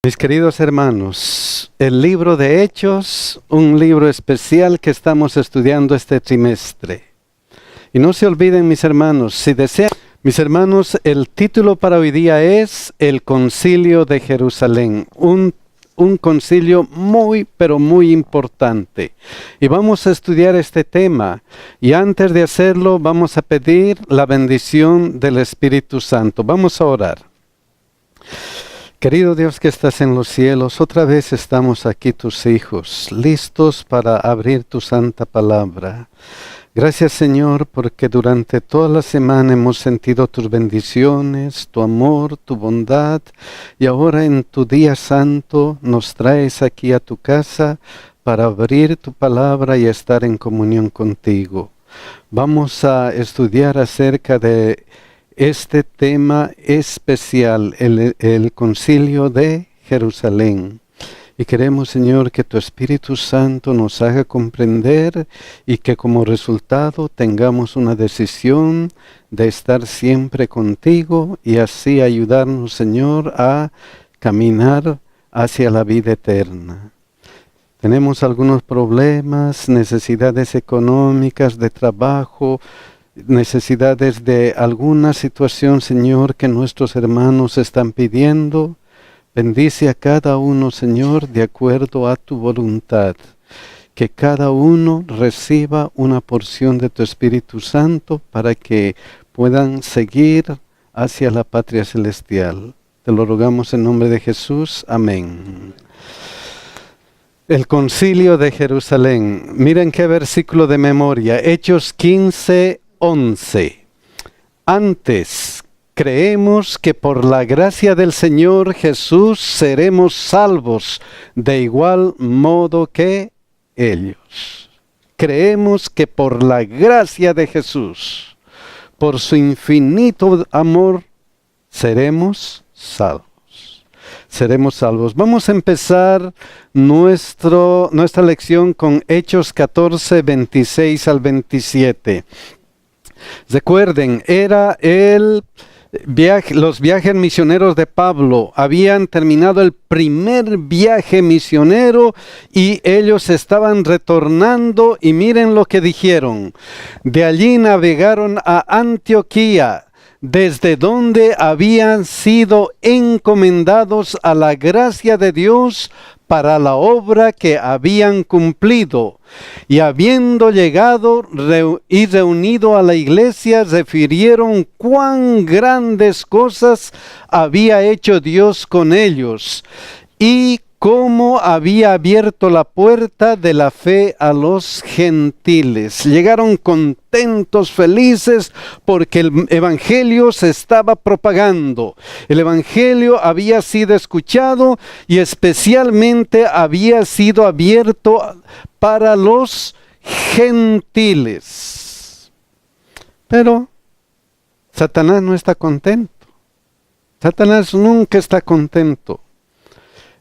Mis queridos hermanos, el libro de Hechos, un libro especial que estamos estudiando este trimestre. Y no se olviden, mis hermanos, si desean, mis hermanos, el título para hoy día es El Concilio de Jerusalén, un concilio muy, pero muy importante. Y vamos a estudiar este tema. Y antes de hacerlo, vamos a pedir la bendición del Espíritu Santo. Vamos a orar. Querido Dios que estás en los cielos, otra vez estamos aquí tus hijos, listos para abrir tu santa palabra. Gracias Señor, porque durante toda la semana hemos sentido tus bendiciones, tu amor, tu bondad, y ahora en tu día santo nos traes aquí a tu casa para abrir tu palabra y estar en comunión contigo. Vamos a estudiar acerca de este tema especial, el Concilio de Jerusalén. Y queremos, Señor, que tu Espíritu Santo nos haga comprender y que como resultado tengamos una decisión de estar siempre contigo y así ayudarnos, Señor, a caminar hacia la vida eterna. Tenemos algunos problemas, necesidades económicas, de trabajo, necesidades de alguna situación, Señor, que nuestros hermanos están pidiendo. Bendice a cada uno, Señor, de acuerdo a tu voluntad. Que cada uno reciba una porción de tu Espíritu Santo para que puedan seguir hacia la patria celestial. Te lo rogamos en nombre de Jesús. Amén. El Concilio de Jerusalén. Miren qué versículo de memoria. Hechos 15:11. Antes, creemos que por la gracia del Señor Jesús seremos salvos de igual modo que ellos. Creemos que por la gracia de Jesús, por su infinito amor, seremos salvos. Seremos salvos. Vamos a empezar nuestra lección con Hechos 14, 26 al 27. Recuerden, era los viajes misioneros de Pablo. Habían terminado el primer viaje misionero y ellos estaban retornando y miren lo que dijeron. De allí navegaron a Antioquía, desde donde habían sido encomendados a la gracia de Dios para la obra que habían cumplido. Y habiendo llegado y reunido a la iglesia, refirieron cuán grandes cosas había hecho Dios con ellos y cómo había abierto la puerta de la fe a los gentiles. Llegaron contentos, felices, porque el evangelio se estaba propagando. El evangelio había sido escuchado y especialmente había sido abierto para los gentiles. Pero Satanás no está contento. Satanás nunca está contento.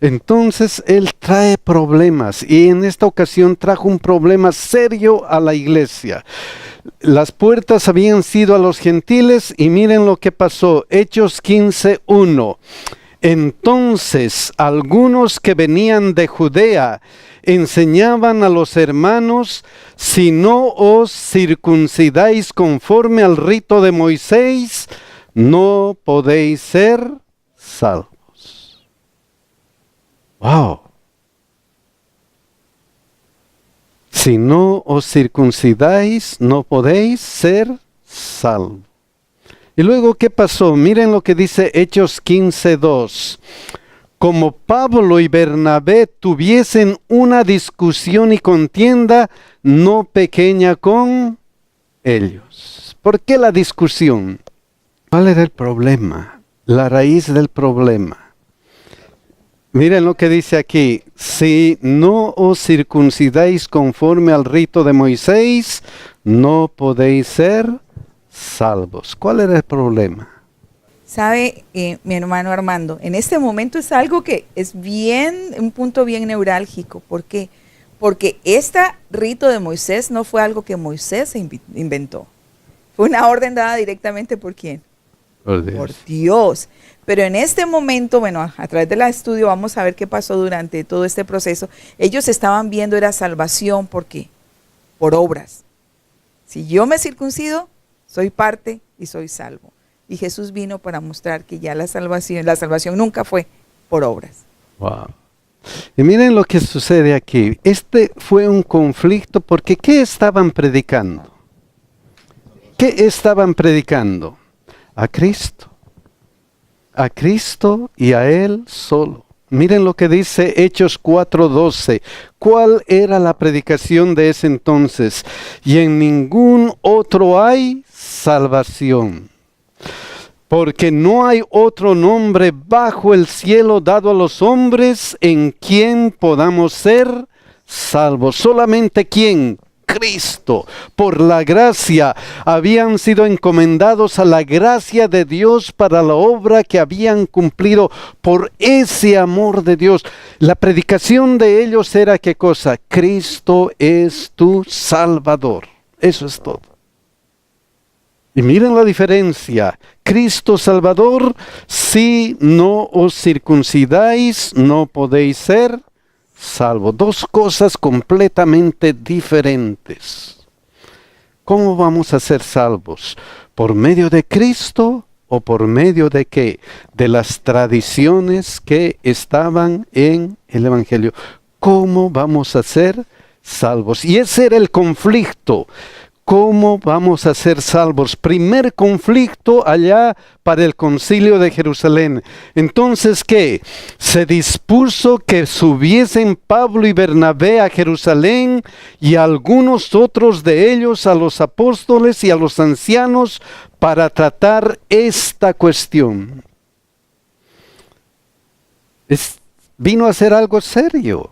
Entonces él trae problemas y en esta ocasión trajo un problema serio a la iglesia. Las puertas habían sido a los gentiles y miren lo que pasó. Hechos 15:1. Entonces algunos que venían de Judea enseñaban a los hermanos: si no os circuncidáis conforme al rito de Moisés, no podéis ser salvos. ¡Wow! Si no os circuncidáis, no podéis ser salvos. Y luego, ¿qué pasó? Miren lo que dice Hechos 15:2. Como Pablo y Bernabé tuviesen una discusión y contienda no pequeña con ellos. ¿Por qué la discusión? ¿Cuál era el problema? La raíz del problema. Miren lo que dice aquí: si no os circuncidáis conforme al rito de Moisés, no podéis ser salvos. ¿Cuál era el problema? Sabe, mi hermano Armando, en este momento es algo que es un punto bien neurálgico. ¿Por qué? Porque este rito de Moisés no fue algo que Moisés inventó. Fue una orden dada directamente ¿por quién? Por Dios. Por Dios. Pero en este momento, bueno, a través del estudio vamos a ver qué pasó durante todo este proceso. Ellos estaban viendo era salvación, ¿por qué? Por obras. Si yo me circuncido, soy parte y soy salvo. Y Jesús vino para mostrar que ya la salvación nunca fue por obras. Wow. Y miren lo que sucede aquí. Este fue un conflicto porque ¿qué estaban predicando? ¿Qué estaban predicando? A Cristo. A Cristo y a Él solo. Miren lo que dice Hechos 4:12. ¿Cuál era la predicación de ese entonces? Y en ningún otro hay salvación. Porque no hay otro nombre bajo el cielo dado a los hombres en quien podamos ser salvos. Solamente ¿quién? Cristo. Por la gracia habían sido encomendados a la gracia de Dios para la obra que habían cumplido por ese amor de Dios. La predicación de ellos era ¿qué cosa? Cristo es tu Salvador. Eso es todo. Y miren la diferencia. Cristo Salvador, si no os circuncidáis, no podéis ser salvos. Dos cosas completamente diferentes. ¿Cómo vamos a ser salvos? ¿Por medio de Cristo o por medio de qué? De las tradiciones que estaban en el Evangelio. ¿Cómo vamos a ser salvos? Y ese era el conflicto. ¿Cómo vamos a ser salvos? Primer conflicto allá para el concilio de Jerusalén. Entonces, ¿qué? Se dispuso que subiesen Pablo y Bernabé a Jerusalén y algunos otros de ellos a los apóstoles y a los ancianos para tratar esta cuestión. Vino a ser algo serio.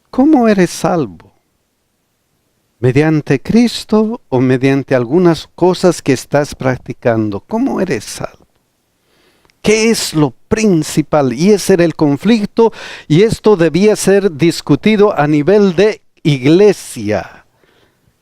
¿Cómo eres salvo? ¿Mediante Cristo o mediante algunas cosas que estás practicando? ¿Cómo eres salvo? ¿Qué es lo principal? Y ese era el conflicto, y esto debía ser discutido a nivel de iglesia.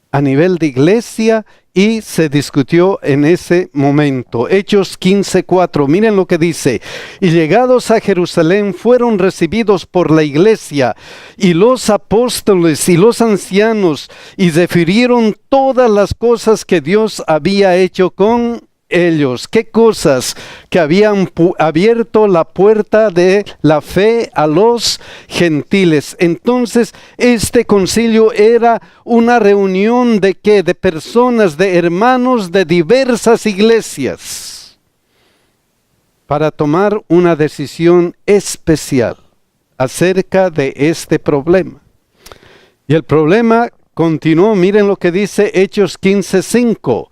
A nivel de iglesia, y se discutió en ese momento. Hechos 15:4, miren lo que dice. Y llegados a Jerusalén fueron recibidos por la iglesia y los apóstoles y los ancianos y refirieron todas las cosas que Dios había hecho con ellos. ¿Qué cosas? Que habían abierto la puerta de la fe a los gentiles. Entonces, este concilio era una reunión de ¿qué? De personas, de hermanos de diversas iglesias, para tomar una decisión especial acerca de este problema. Y el problema continuó, miren lo que dice Hechos 15:5.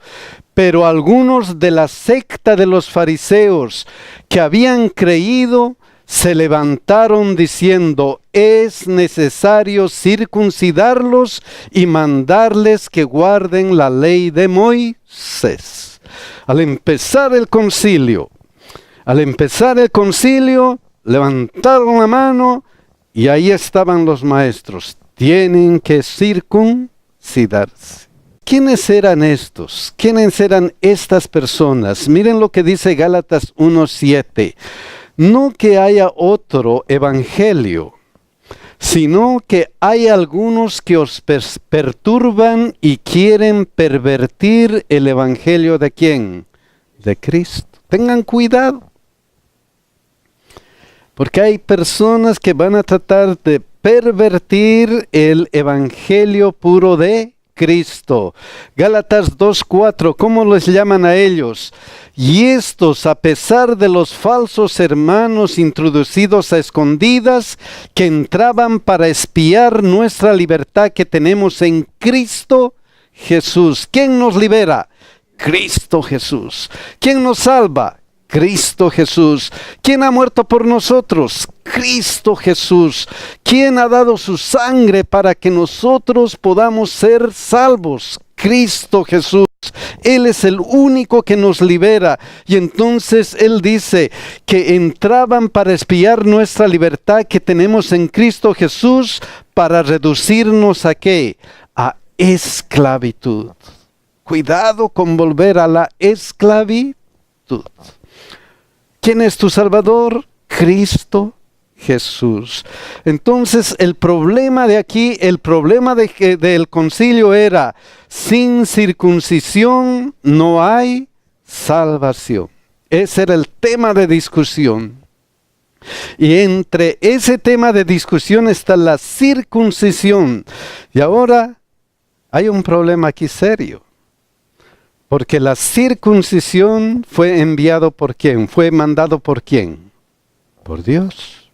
Pero algunos de la secta de los fariseos que habían creído se levantaron diciendo: es necesario circuncidarlos y mandarles que guarden la ley de Moisés. Al empezar el concilio, levantaron la mano y ahí estaban los maestros. Tienen que circuncidarse. ¿Quiénes eran estos? ¿Quiénes eran estas personas? Miren lo que dice Gálatas 1:7. No que haya otro evangelio, sino que hay algunos que os perturban y quieren pervertir el evangelio ¿de quién? De Cristo. Tengan cuidado, porque hay personas que van a tratar de pervertir el evangelio puro de Cristo. Gálatas 2:4, ¿cómo les llaman a ellos? Y estos, a pesar de los falsos hermanos introducidos a escondidas, que entraban para espiar nuestra libertad que tenemos en Cristo Jesús. ¿Quién nos libera? Cristo Jesús. ¿Quién nos salva? Cristo Jesús. ¿Quién ha muerto por nosotros? Cristo Jesús. ¿Quién ha dado su sangre para que nosotros podamos ser salvos? Cristo Jesús. Él es el único que nos libera. Y entonces Él dice que entraban para espiar nuestra libertad que tenemos en Cristo Jesús, para reducirnos ¿a qué? A esclavitud. Cuidado con volver a la esclavitud. ¿Quién es tu Salvador? Cristo Jesús. Entonces el problema de aquí, el problema del concilio era: sin circuncisión no hay salvación. Ese era el tema de discusión. Y entre ese tema de discusión está la circuncisión. Y ahora hay un problema aquí serio. Porque la circuncisión fue enviado por ¿quién? Fue mandado por ¿quién? Por Dios.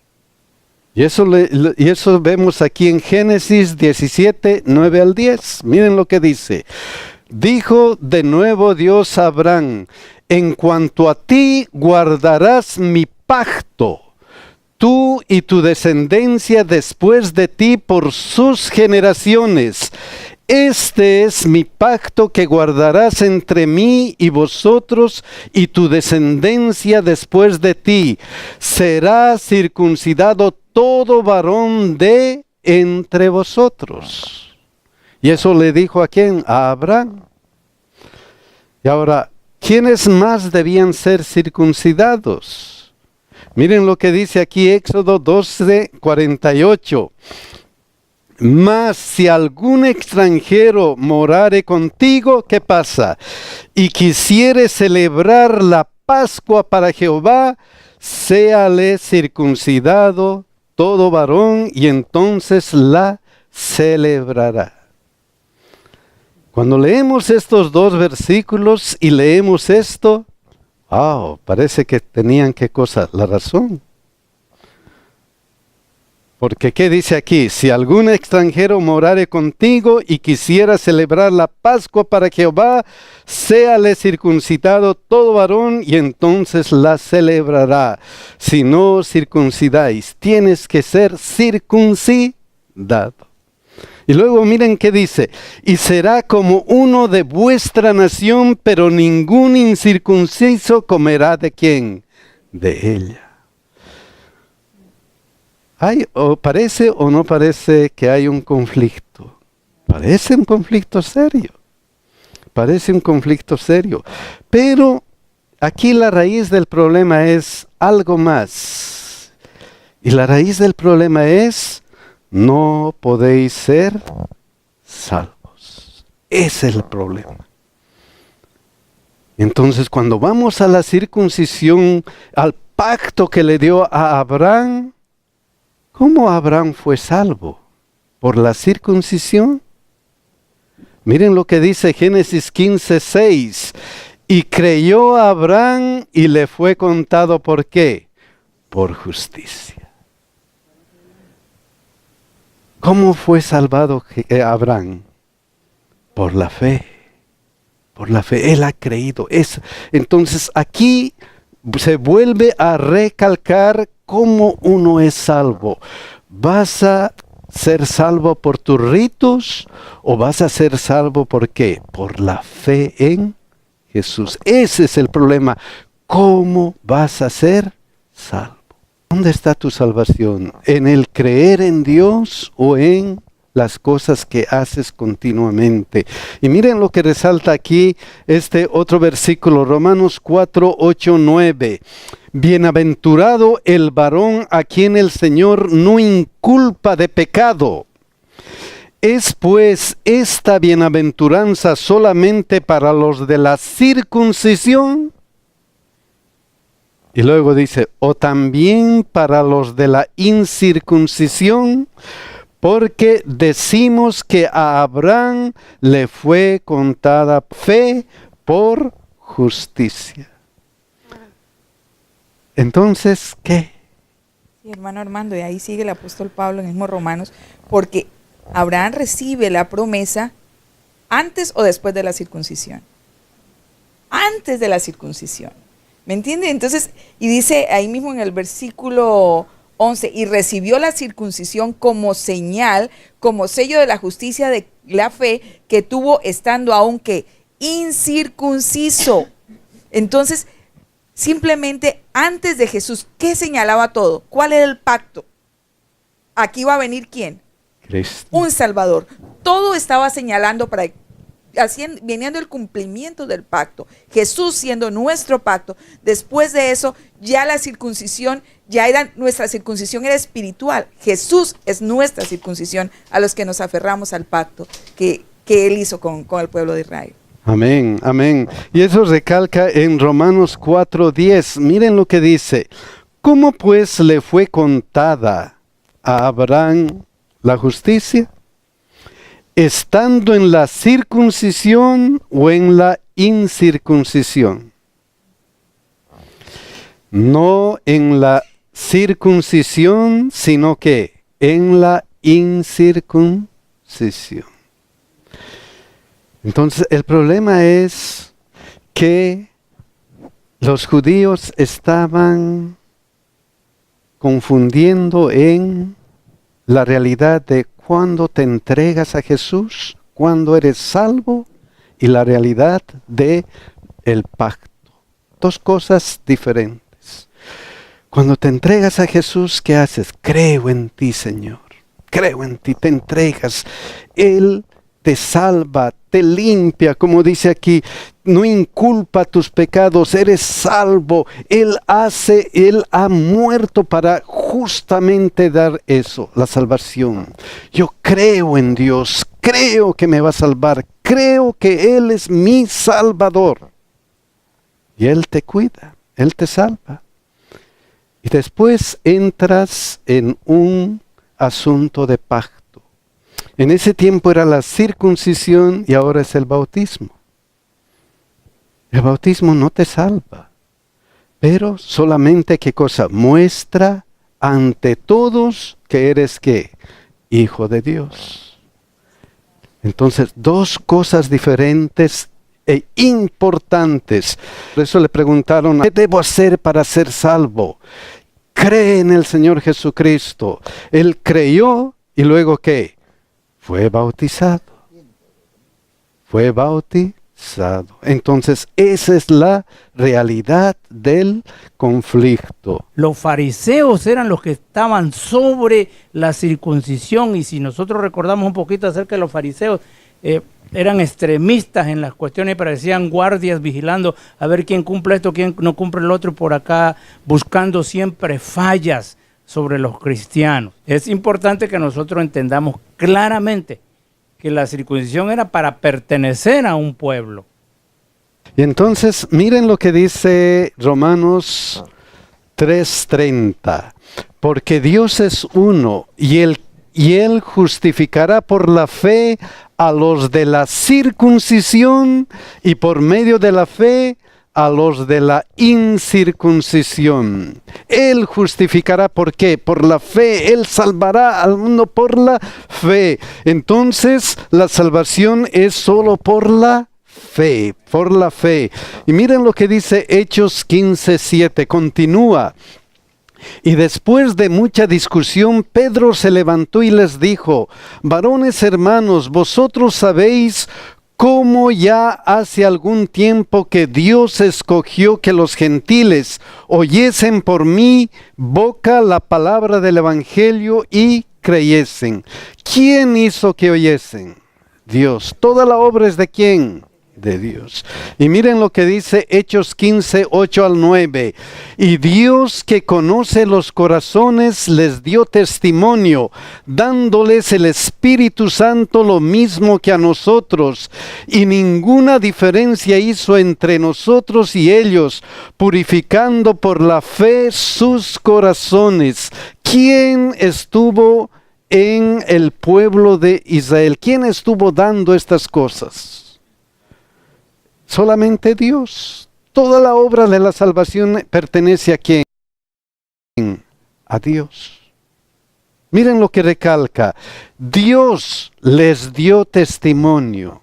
Y eso vemos aquí en Génesis 17, 9 al 10. Miren lo que dice. Dijo de nuevo Dios a Abraham: en cuanto a ti guardarás mi pacto, tú y tu descendencia después de ti por sus generaciones. Este es mi pacto que guardarás entre mí y vosotros y tu descendencia después de ti. Será circuncidado todo varón de entre vosotros. Y eso le dijo ¿a quién? A Abraham. Y ahora, ¿quiénes más debían ser circuncidados? Miren lo que dice aquí Éxodo 12, 48. Mas si algún extranjero morare contigo, ¿qué pasa? Y quisiere celebrar la Pascua para Jehová, séale circuncidado todo varón, y entonces la celebrará. Cuando leemos estos dos versículos y leemos esto, parece que tenían ¿qué cosa? La razón. Porque ¿qué dice aquí? Si algún extranjero morare contigo y quisiera celebrar la Pascua para Jehová, séale circuncidado todo varón, y entonces la celebrará. Si no circuncidáis, tienes que ser circuncidado. Y luego miren qué dice: y será como uno de vuestra nación, pero ningún incircunciso comerá ¿de quién? De ella. ¿Parece o no parece que hay un conflicto? Parece un conflicto serio. Parece un conflicto serio. Pero aquí la raíz del problema es algo más. Y la raíz del problema es: no podéis ser salvos. Ese es el problema. Entonces, cuando vamos a la circuncisión, al pacto que le dio a Abraham, ¿cómo Abraham fue salvo? ¿Por la circuncisión? Miren lo que dice Génesis 15, 6. Y creyó a Abraham y le fue contado ¿por qué? Por justicia. ¿Cómo fue salvado Abraham? Por la fe. Por la fe. Él ha creído. Entonces aquí se vuelve a recalcar cómo uno es salvo. ¿Vas a ser salvo por tus ritos o vas a ser salvo por qué? Por la fe en Jesús. Ese es el problema. ¿Cómo vas a ser salvo? ¿Dónde está tu salvación? ¿En el creer en Dios o en las cosas que haces continuamente? Y miren lo que resalta aquí este otro versículo, Romanos 4, 8, 9. Bienaventurado el varón a quien el Señor no inculpa de pecado. ¿Es pues esta bienaventuranza solamente para los de la circuncisión? Y luego dice, o también para los de la incircuncisión, porque decimos que a Abraham le fue contada fe por justicia. Entonces, ¿qué? Sí, hermano Armando, y ahí sigue el apóstol Pablo en el mismo Romanos, porque Abraham recibe la promesa antes o después de la circuncisión. Antes de la circuncisión. ¿Me entiende? Entonces, y dice ahí mismo en el versículo 11, y recibió la circuncisión como señal, como sello de la justicia de la fe que tuvo estando aunque incircunciso. Entonces, simplemente antes de Jesús, ¿qué señalaba todo? ¿Cuál era el pacto? Aquí va a venir ¿quién? Cristo. Un Salvador. Todo estaba señalando para viniendo el cumplimiento del pacto, Jesús siendo nuestro pacto. Después de eso, ya la circuncisión, nuestra circuncisión era espiritual. Jesús es nuestra circuncisión a los que nos aferramos al pacto que Él hizo con el pueblo de Israel. Amén, amén. Y eso recalca en Romanos 4:10. Miren lo que dice. ¿Cómo pues le fue contada a Abraham la justicia? ¿Estando en la circuncisión o en la incircuncisión? No en la circuncisión, sino que en la incircuncisión. Entonces, el problema es que los judíos estaban confundiendo en la realidad de cuando te entregas a Jesús, cuando eres salvo, y la realidad de el pacto. Dos cosas diferentes. Cuando te entregas a Jesús, ¿qué haces? Creo en ti, Señor. Creo en ti, te entregas. Él te salva, te limpia, como dice aquí, no inculpa tus pecados, eres salvo. Él ha muerto para justamente dar eso, la salvación. Yo creo en Dios, creo que me va a salvar, creo que Él es mi Salvador. Y Él te cuida, Él te salva. Y después entras en un asunto de pacto. En ese tiempo era la circuncisión y ahora es el bautismo. El bautismo no te salva, pero solamente ¿qué cosa? Muestra ante todos que eres ¿qué? Hijo de Dios. Entonces, dos cosas diferentes e importantes. Por eso le preguntaron, ¿qué debo hacer para ser salvo? Cree en el Señor Jesucristo. Él creyó y luego ¿qué? Fue bautizado. Fue bautizado. Entonces, esa es la realidad del conflicto. Los fariseos eran los que estaban sobre la circuncisión, y si nosotros recordamos un poquito acerca de los fariseos, eran extremistas en las cuestiones, parecían guardias vigilando a ver quién cumple esto, quién no cumple el otro, por acá buscando siempre fallas sobre los cristianos. Es importante que nosotros entendamos claramente que la circuncisión era para pertenecer a un pueblo. Y entonces, miren lo que dice Romanos 3:30. Porque Dios es uno, y Él justificará por la fe a los de la circuncisión, y por medio de la fe a los de la incircuncisión. Él justificará, ¿por qué? Por la fe. Él salvará al mundo por la fe. Entonces, la salvación es solo por la fe, por la fe. Y miren lo que dice Hechos 15:7, continúa. Y después de mucha discusión, Pedro se levantó y les dijo: varones hermanos, vosotros sabéis cómo ya hace algún tiempo que Dios escogió que los gentiles oyesen por mi boca la palabra del evangelio y creyesen. ¿Quién hizo que oyesen? Dios. ¿Toda la obra es de quién? De Dios. Y miren lo que dice Hechos 15:8-9. Y Dios, que conoce los corazones, les dio testimonio, dándoles el Espíritu Santo lo mismo que a nosotros, y ninguna diferencia hizo entre nosotros y ellos, purificando por la fe sus corazones. ¿Quién estuvo en el pueblo de Israel? ¿Quién estuvo dando estas cosas? Solamente Dios. Toda la obra de la salvación pertenece a ¿quién? A Dios. Miren lo que recalca. Dios les dio testimonio.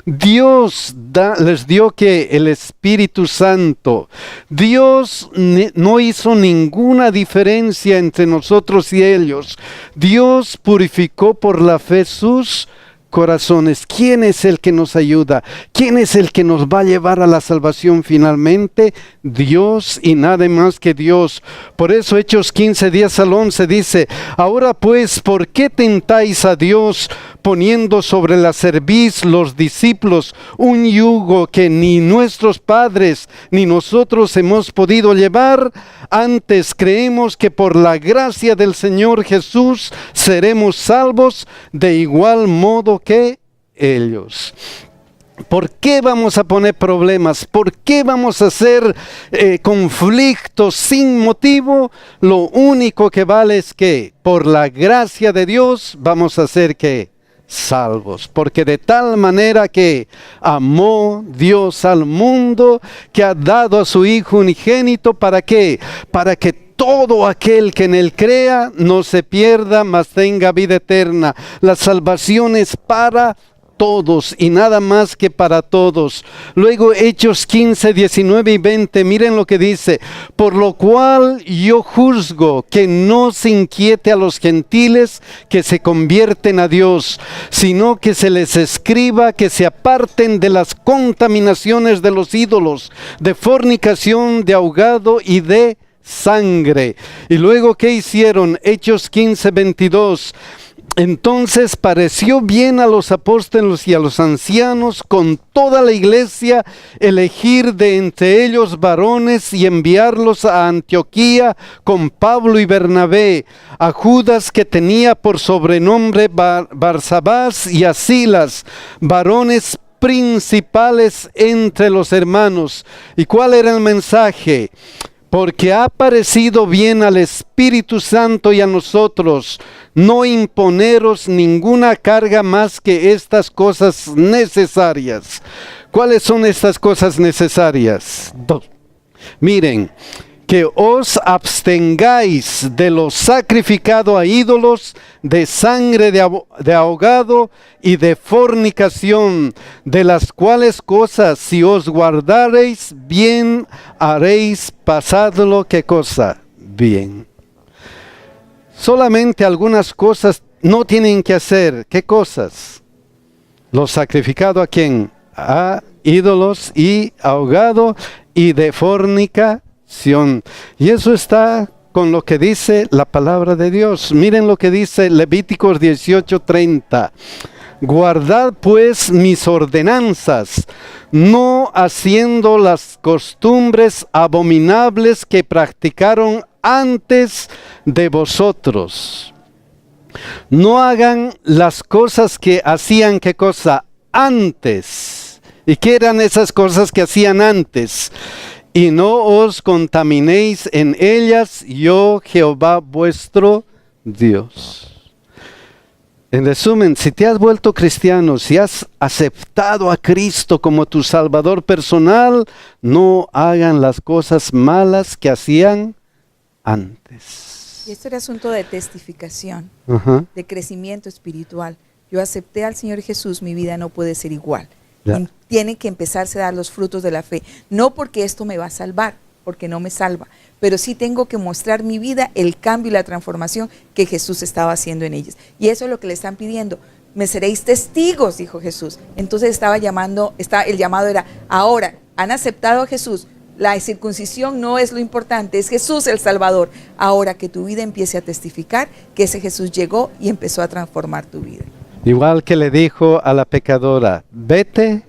Dios les dio que el Espíritu Santo. Dios no hizo ninguna diferencia entre nosotros y ellos. Dios purificó por la fe sus corazones. ¿Quién es el que nos ayuda? ¿Quién es el que nos va a llevar a la salvación finalmente? Dios, y nada más que Dios. Por eso Hechos 15:10-11 dice: ahora pues, ¿por qué tentáis a Dios? poniendo sobre la cerviz los discípulos un yugo que ni nuestros padres ni nosotros hemos podido llevar. Antes creemos que por la gracia del Señor Jesús seremos salvos de igual modo que ellos. ¿Por qué vamos a poner problemas? ¿Por qué vamos a hacer conflictos sin motivo? Lo único que vale es que por la gracia de Dios vamos a ser que salvos. Porque de tal manera que amó Dios al mundo, que ha dado a su Hijo unigénito, ¿para qué? Para que todo aquel que en él crea no se pierda, mas tenga vida eterna. La salvación es para todos y nada más que para todos. Luego Hechos 15, 19 y 20, miren lo que dice: por lo cual yo juzgo que no se inquiete a los gentiles que se convierten a Dios, sino que se les escriba que se aparten de las contaminaciones de los ídolos, de fornicación, de ahogado y de sangre. Y luego, ¿qué hicieron? Hechos 15, 22. Entonces pareció bien a los apóstoles y a los ancianos con toda la iglesia elegir de entre ellos varones y enviarlos a Antioquía con Pablo y Bernabé, a Judas que tenía por sobrenombre Barsabás y a Silas, varones principales entre los hermanos. ¿Y cuál era el mensaje? Porque ha parecido bien al Espíritu Santo y a nosotros no imponeros ninguna carga más que estas cosas necesarias. ¿Cuáles son estas cosas necesarias? Miren, que os abstengáis de lo sacrificado a ídolos, de sangre de ahogado y de fornicación, de las cuales cosas si os guardareis, bien haréis. Pasadlo, ¿qué cosa? Bien. Solamente algunas cosas no tienen que hacer. ¿Qué cosas? Lo sacrificado, ¿a quién? A ídolos y ahogado y de fornicación. Y eso está con lo que dice la palabra de Dios. Miren lo que dice Levíticos 18:30. Guardad pues mis ordenanzas, no haciendo las costumbres abominables que practicaron antes de vosotros. No hagan las cosas que hacían, ¿qué cosa? Antes. ¿Y qué eran esas cosas que hacían antes? Y no os contaminéis en ellas, yo Jehová vuestro Dios. En resumen, si te has vuelto cristiano, si has aceptado a Cristo como tu Salvador personal, no hagan las cosas malas que hacían antes. Y esto era asunto de testificación, Uh-huh. de crecimiento espiritual. Yo acepté al Señor Jesús, mi vida no puede ser igual. Ya. Tiene que empezarse a dar los frutos de la fe. No porque esto me va a salvar, porque no me salva, pero sí tengo que mostrar mi vida, el cambio y la transformación que Jesús estaba haciendo en ellos. Y eso es lo que le están pidiendo. Me seréis testigos, dijo Jesús. Entonces el llamado era: ahora han aceptado a Jesús. La circuncisión no es lo importante, es Jesús el Salvador. Ahora que tu vida empiece a testificar que ese Jesús llegó y empezó a transformar tu vida. Igual que le dijo a la pecadora: vete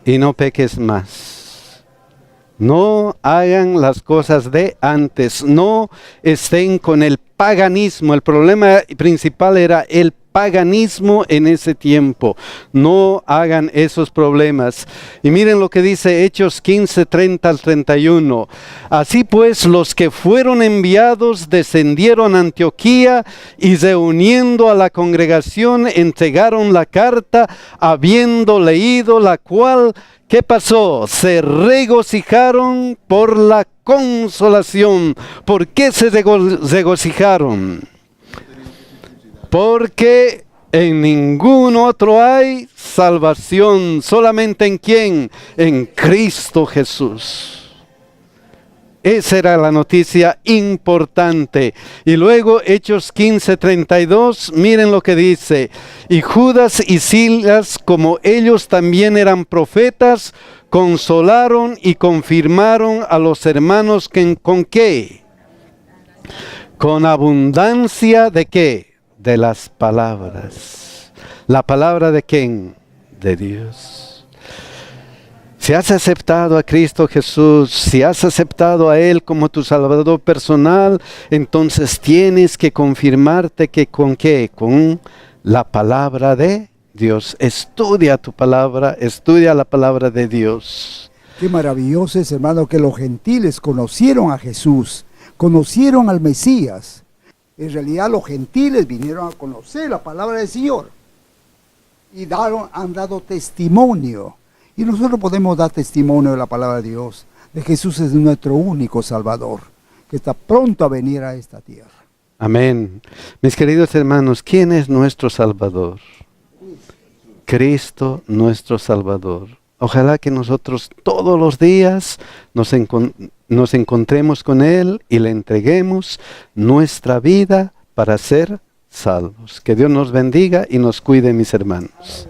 y no peques más. No hagan las cosas de antes, no estén con el paganismo. El problema principal era el paganismo en ese tiempo. No hagan esos problemas. Y miren lo que dice Hechos 15, 30 al 31. Así pues, los que fueron enviados descendieron a Antioquía y reuniendo a la congregación entregaron la carta, habiendo leído la cual, ¿qué pasó? Se regocijaron por la consolación. ¿Por qué se regocijaron? Porque en ningún otro hay salvación. ¿Solamente en quién? En Cristo Jesús. Esa era la noticia importante. Y luego Hechos 15, 32, miren lo que dice. Y Judas y Silas, como ellos también eran profetas, consolaron y confirmaron a los hermanos que, ¿con qué? Con abundancia de qué? De las palabras. ¿La palabra de quién? De Dios. Si has aceptado a Cristo Jesús, si has aceptado a Él como tu Salvador personal, entonces tienes que confirmarte que ¿con qué? Con la palabra de Dios. Estudia tu palabra, estudia la palabra de Dios. Qué maravilloso es, hermano, que los gentiles conocieron a Jesús, conocieron al Mesías. En realidad los gentiles vinieron a conocer la palabra del Señor y han dado testimonio. Y nosotros podemos dar testimonio de la palabra de Dios, de Jesús es nuestro único Salvador, que está pronto a venir a esta tierra. Amén. Mis queridos hermanos, ¿quién es nuestro Salvador? Cristo nuestro Salvador. Ojalá que nosotros todos los días nos encontremos con Él y le entreguemos nuestra vida para ser salvos. Que Dios nos bendiga y nos cuide, mis hermanos.